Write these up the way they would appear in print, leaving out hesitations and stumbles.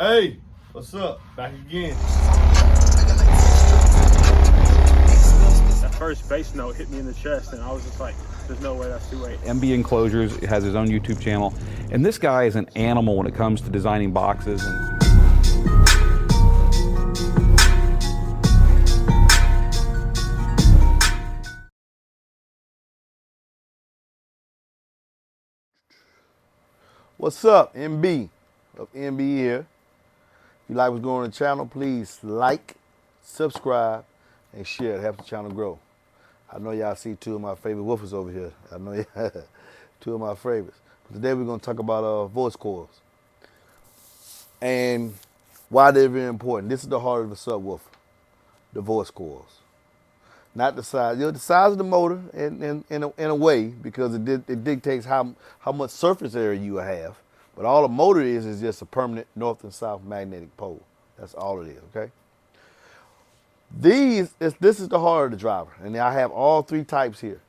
Hey, what's up? Back again. That first bass note hit me in the chest, and I was just like, there's no way that's 2/8. MB Enclosures has his own YouTube channel, and this guy is an animal when it comes to designing boxes. What's up, MB of MB here. If you like what's going on the channel, please like, subscribe, and share. It helps the channel grow. I know y'all see two of my favorite woofers over here. I know y'all, two of my favorites. But today we're going to talk about voice coils and why they're very important. This is the heart of the subwoofer, the voice coils. Not the size. You know, the size of the motor in a way, because it dictates how much surface area you have. But all the motor is just a permanent north and south magnetic pole. That's all it is, okay? This is the heart of the driver. And I have all three types here.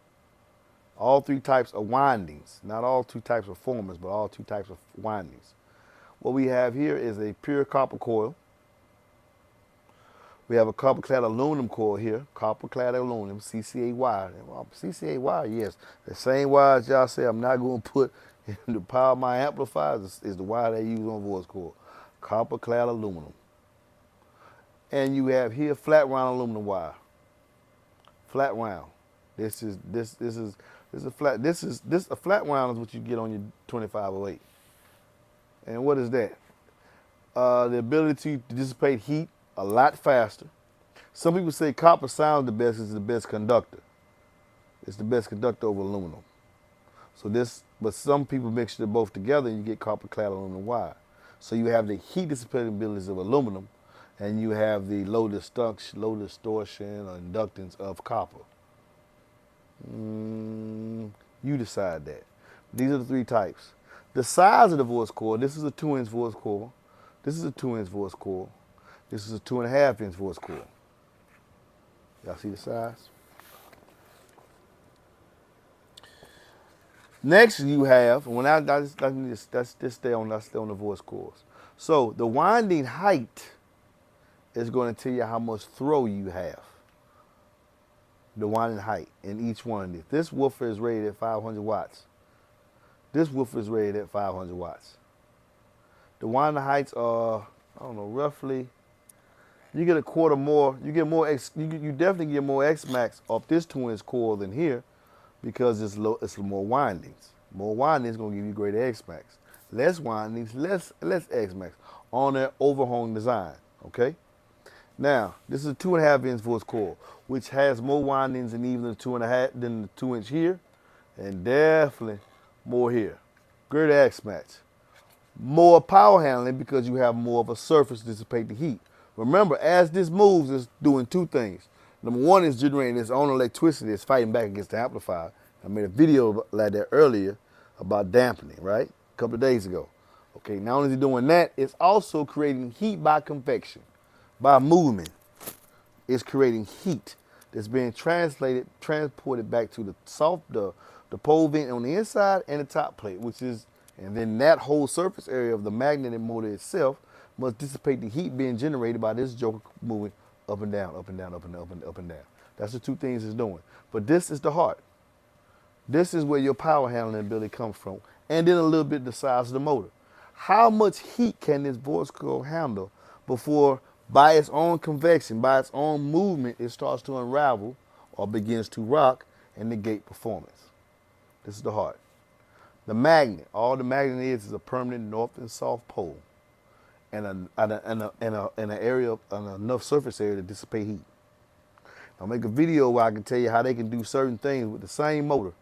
All three types of windings. Not all two types of formers, but all two types of windings. What we have here is a pure copper coil. We have a copper-clad aluminum coil here, copper-clad aluminum, CCA wire. CCA wire, yes. The same wire as y'all say I'm not going to put in the power of my amplifiers is the wire they use on voice coil. Copper-clad aluminum. And you have here flat round aluminum wire. Flat round. A flat round is what you get on your 2508. And what is that? The ability to dissipate heat a lot faster. Some people say copper sounds the best, it's the best conductor. It's the best conductor over aluminum. But some people mix them both together and you get copper-clad aluminum wire. So you have the heat dissipating abilities of aluminum and you have the low distortion or inductance of copper. You decide that. These are the three types. The size of the voice coil, this is a 2-inch voice coil. This is a 2-inch voice coil. This is a 2.5-inch voice coil. Y'all see the size? Next you have, let's stay on the voice coils. So the winding height is going to tell you how much throw you have. The winding height in each one of these. This woofer is rated at 500 watts. This woofer is rated at 500 watts. The winding heights are, I don't know, roughly, you get a quarter more, you definitely get more X max off this 2-inch coil than here because it's more windings. More windings gonna give you greater X max. Less windings, less X max on their overhung design, okay? Now, this is a 2.5-inch voice coil, which has more windings than even the 2-inch here, and definitely more here. Greater X max. More power handling because you have more of a surface to dissipate the heat. Remember, as this moves, it's doing two things. Number one is generating its own electricity. It's fighting back against the amplifier. I made a video like that earlier about dampening, right? A couple of days ago. Okay, not only is it doing that, it's also creating heat by convection, by movement. It's creating heat that's being transported back to the pole vent on the inside and the top plate, and then that whole surface area of the magnetic motor itself must dissipate the heat being generated by this joker moving up and down, up and down, up and down, up and down. That's the two things it's doing. But this is the heart. This is where your power handling ability comes from. And then a little bit the size of the motor. How much heat can this voice coil handle before, by its own convection, by its own movement, it starts to unravel or begins to rock and negate performance? This is the heart. The magnet, all the magnet is a permanent north and south pole. And an area, enough surface area to dissipate heat. I'll make a video where I can tell you how they can do certain things with the same motor.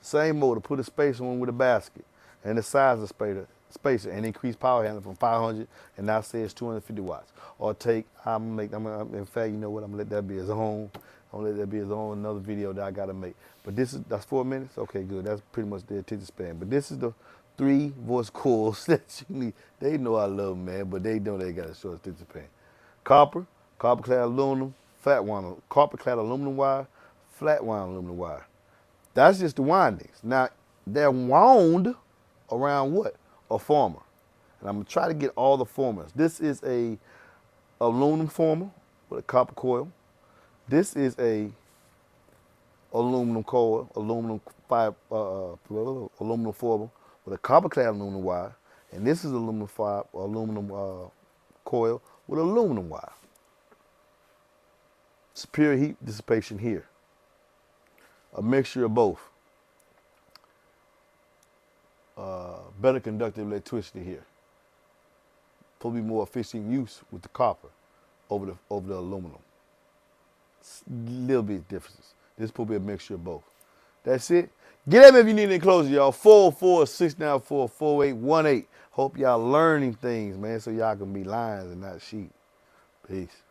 Same motor, put a spacer on with a basket and the size of spacer and increase power handling from 500 and now say it's 250 watts. Or take, in fact, you know what, I'm gonna let that be his own. I'm gonna let that be his own another video that I gotta make. But that's 4 minutes? Okay, good, that's pretty much the attention span. But this is the 3 voice coils that you need. They know I love them, man, but they know they got a short attention span. Copper-clad aluminum, copper-clad aluminum wire, flat wound aluminum wire. That's just the windings. Now, they're wound around what? A former. And I'm gonna try to get all the formulas. This is a aluminum former with a copper coil. This is a aluminum coil, aluminum aluminum former with a copper clad aluminum wire. And this is aluminum coil with aluminum wire. Superior heat dissipation here. A mixture of both. Better conductive electricity here. Probably more efficient use with the copper over the aluminum. Little bit differences. This probably a mixture of both. That's it. Get at me if you need an enclosure, y'all. 446944818. Hope y'all learning things, man, so y'all can be lions and not sheep. Peace.